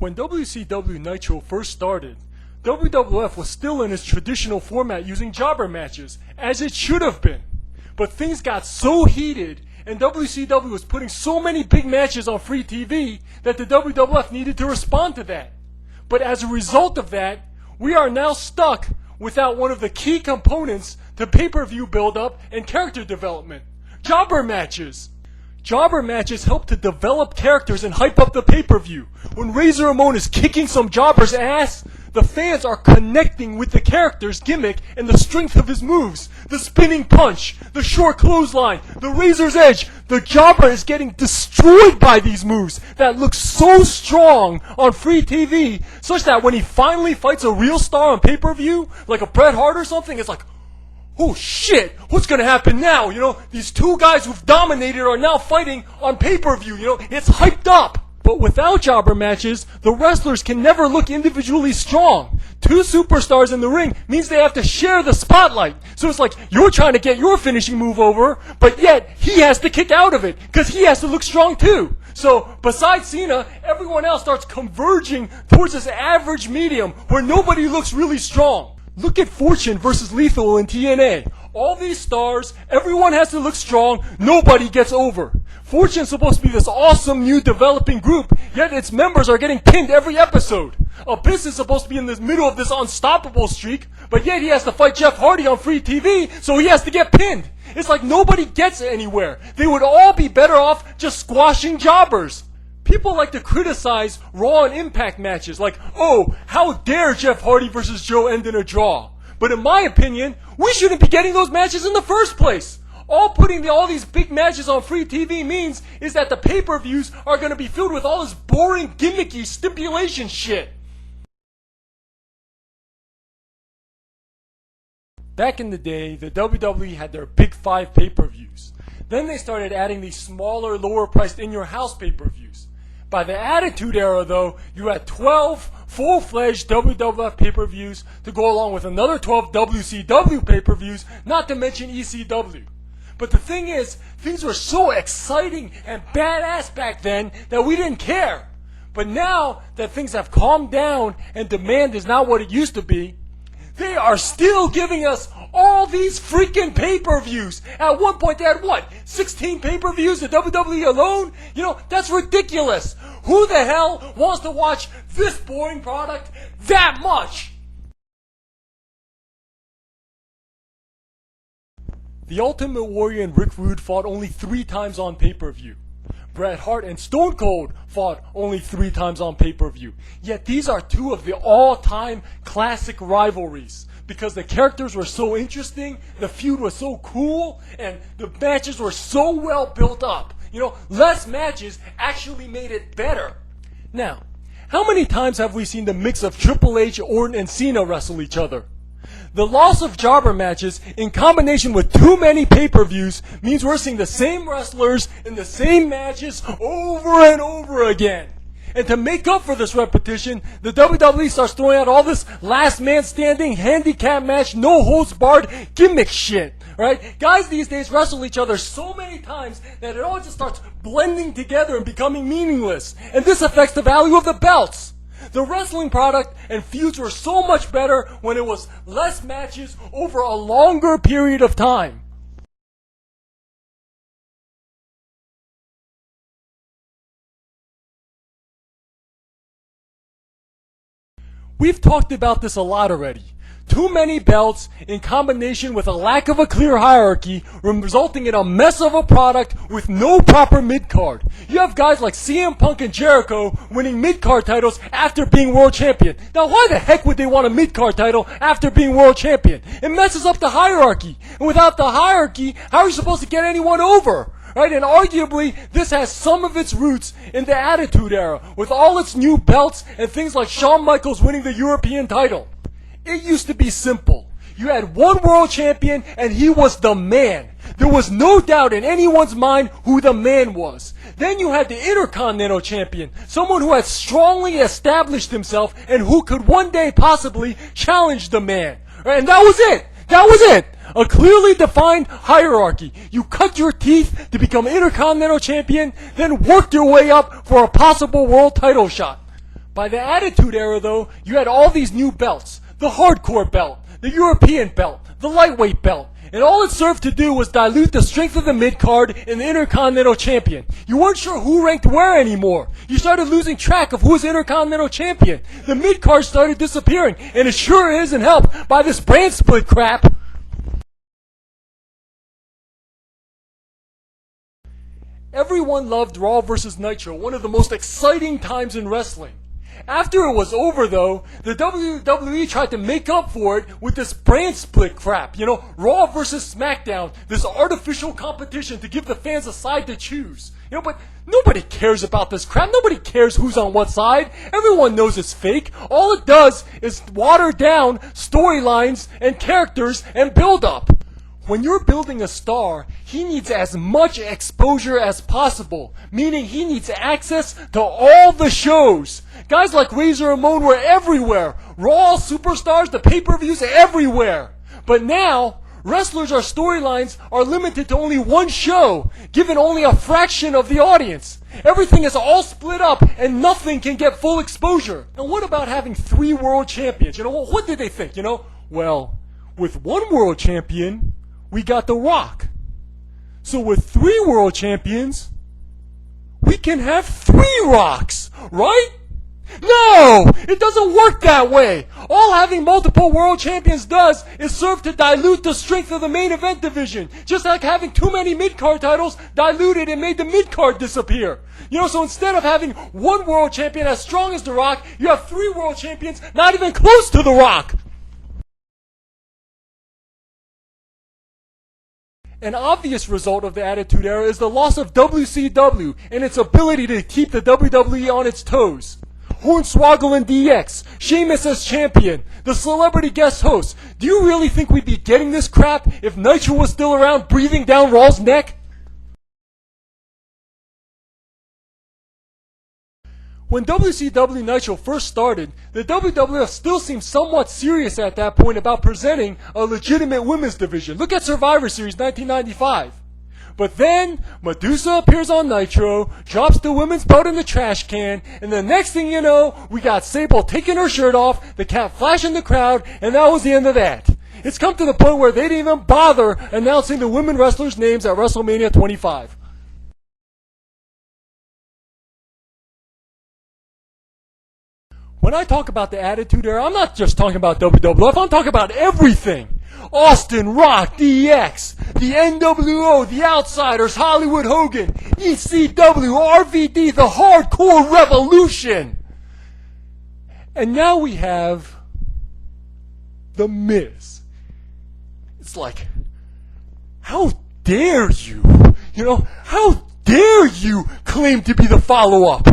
When WCW Nitro first started, WWF was still in its traditional format using jobber matches, as it should have been. But things got so heated, and WCW was putting so many big matches on free TV that the WWF needed to respond to that. But as a result of that, we are now stuck without one of the key components to pay-per-view build-up and character development: jobber matches. Jobber matches help to develop characters and hype up the pay-per-view. When Razor Ramon is kicking some jobber's ass, the fans are connecting with the character's gimmick and the strength of his moves. The spinning punch, the short clothesline, the razor's edge. The jobber is getting destroyed by these moves that look so strong on free TV, such that when he finally fights a real star on pay-per-view, like a Bret Hart or something, it's like, oh shit, what's gonna happen now? You know, these two guys who've dominated are now fighting on pay-per-view, you know, it's hyped up. But without jobber matches, the wrestlers can never look individually strong. Two superstars in the ring means they have to share the spotlight. So it's like, you're trying to get your finishing move over, but yet he has to kick out of it, because he has to look strong too. So, besides Cena, everyone else starts converging towards this average medium where nobody looks really strong. Look at Fortune versus Lethal in TNA. All these stars, everyone has to look strong, nobody gets over. Fortune's supposed to be this awesome new developing group, yet its members are getting pinned every episode. Abyss is supposed to be in the middle of this unstoppable streak, but yet he has to fight Jeff Hardy on free TV, so he has to get pinned. It's like nobody gets anywhere. They would all be better off just squashing jobbers. People like to criticize Raw and Impact matches, like, oh, how dare Jeff Hardy versus Joe end in a draw. But in my opinion, we shouldn't be getting those matches in the first place. All putting all these big matches on free TV means is that the pay-per-views are going to be filled with all this boring, gimmicky stipulation shit. Back in the day, the WWE had their big 5 pay-per-views. Then they started adding these smaller, lower-priced in-your-house pay-per-views. By the Attitude Era, though, you had 12 full-fledged WWF pay-per-views to go along with another 12 WCW pay-per-views, not to mention ECW. But the thing is, things were so exciting and badass back then that we didn't care. But now that things have calmed down and demand is not what it used to be, they are still giving us all these freaking pay-per-views. At one point they had, 16 pay-per-views at WWE alone? You know, that's ridiculous. Who the hell wants to watch this boring product that much? The Ultimate Warrior and Rick Rude fought only 3 times on pay-per-view. Bret Hart and Stone Cold fought only 3 times on pay-per-view. Yet these are 2 of the all-time classic rivalries, because the characters were so interesting, the feud was so cool, and the matches were so well built up. You know, less matches actually made it better. Now, how many times have we seen the mix of Triple H, Orton, and Cena wrestle each other? The loss of jobber matches in combination with too many pay-per-views means we're seeing the same wrestlers in the same matches over and over again. And to make up for this repetition, the WWE starts throwing out all this last man standing, handicap match, no holds barred gimmick shit. Right? Guys these days wrestle each other so many times that it all just starts blending together and becoming meaningless. And this affects the value of the belts. The wrestling product and feuds were so much better when it was less matches over a longer period of time. We've talked about this a lot already. Too many belts in combination with a lack of a clear hierarchy resulting in a mess of a product with no proper mid-card. You have guys like CM Punk and Jericho winning mid-card titles after being world champion. Now why the heck would they want a mid-card title after being world champion? It messes up the hierarchy. And without the hierarchy, how are you supposed to get anyone over? Right? And arguably, this has some of its roots in the Attitude Era, with all its new belts and things like Shawn Michaels winning the European title. It used to be simple. You had one world champion and he was the man. There was no doubt in anyone's mind who the man was. Then you had the Intercontinental champion, someone who had strongly established himself and who could one day possibly challenge the man. Right? And that was it. That was it. A clearly defined hierarchy. You cut your teeth to become Intercontinental champion, then worked your way up for a possible world title shot. By the Attitude Era, though, you had all these new belts. The hardcore belt, the European belt, the lightweight belt. And all it served to do was dilute the strength of the Midcard and the Intercontinental Champion. You weren't sure who ranked where anymore. You started losing track of who was Intercontinental Champion. The Midcard started disappearing, and it sure isn't helped by this brand split crap. Everyone loved Raw vs. Nitro, one of the most exciting times in wrestling. After it was over, though, the WWE tried to make up for it with this brand split crap. You know, Raw versus SmackDown, this artificial competition to give the fans a side to choose. You know, but nobody cares about this crap. Nobody cares who's on what side. Everyone knows it's fake. All it does is water down storylines and characters and build up. When you're building a star, he needs as much exposure as possible, meaning he needs access to all the shows. Guys like Razor Ramon were everywhere. Raw superstars, the pay-per-views, everywhere. But now, wrestlers' storylines are limited to only one show, given only a fraction of the audience. Everything is all split up, and nothing can get full exposure. And what about having 3 world champions? You know, what did they think, you know? Well, with 1 world champion, we got The Rock. So with 3 world champions, we can have 3 Rocks, right? No! It doesn't work that way! All having multiple world champions does is serve to dilute the strength of the main event division. Just like having too many mid-card titles diluted and made the mid-card disappear. You know, so instead of having 1 world champion as strong as The Rock, you have 3 world champions not even close to The Rock. An obvious result of the Attitude Era is the loss of WCW and its ability to keep the WWE on its toes. Hornswoggle and DX, Sheamus as champion, the celebrity guest host. Do you really think we'd be getting this crap if Nitro was still around breathing down Raw's neck? When WCW Nitro first started, the WWF still seemed somewhat serious at that point about presenting a legitimate women's division. Look at Survivor Series 1995. But then, Medusa appears on Nitro, drops the women's belt in the trash can, and the next thing you know, we got Sable taking her shirt off, the cat flashing the crowd, and that was the end of that. It's come to the point where they didn't even bother announcing the women wrestlers' names at WrestleMania 25. When I talk about the Attitude Era, I'm not just talking about WWF, I'm talking about everything. Austin, Rock, DX, the NWO, the Outsiders, Hollywood Hogan, ECW, RVD, the Hardcore Revolution. And now we have The Miz. It's like, how dare you? You know, how dare you claim to be the follow-up?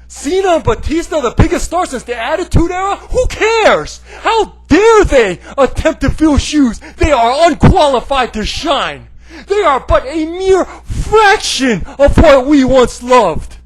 Cena and Batista, the biggest stars since the Attitude Era? Who cares? How dare they attempt to fill shoes they are unqualified to shine? They are but a mere fraction of what we once loved.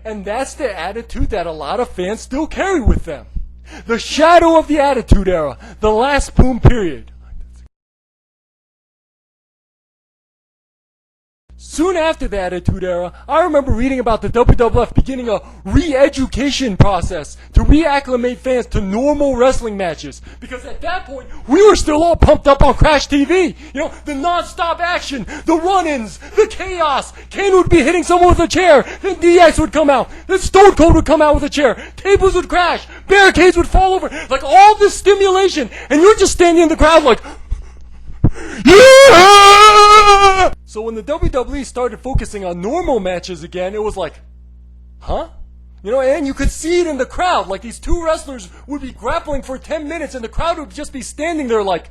And that's the attitude that a lot of fans still carry with them. The shadow of the Attitude Era, the last boom period. Soon after the Attitude Era, I remember reading about the WWF beginning a re-education process to reacclimate fans to normal wrestling matches. Because at that point, we were still all pumped up on Crash TV. You know, the non-stop action, the run-ins, the chaos. Kane would be hitting someone with a chair, then DX would come out, then Stone Cold would come out with a chair, tables would crash, barricades would fall over. Like all this stimulation, and you're just standing in the crowd like, yeah! So when the WWE started focusing on normal matches again, it was like, huh? You know, and you could see it in the crowd. Like these 2 wrestlers would be grappling for 10 minutes and the crowd would just be standing there like,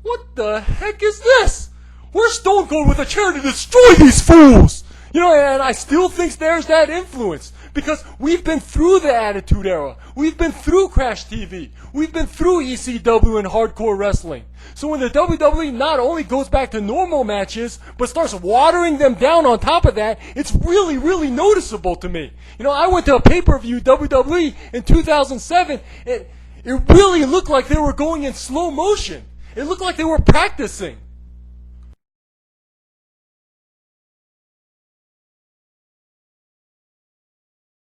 what the heck is this? Where's Stone Cold with a chair to destroy these fools? You know, and I still think there's that influence. Because we've been through the Attitude Era. We've been through Crash TV. We've been through ECW and hardcore wrestling. So when the WWE not only goes back to normal matches, but starts watering them down on top of that, it's really, really noticeable to me. You know, I went to a pay-per-view WWE in 2007, and it really looked like they were going in slow motion. It looked like they were practicing.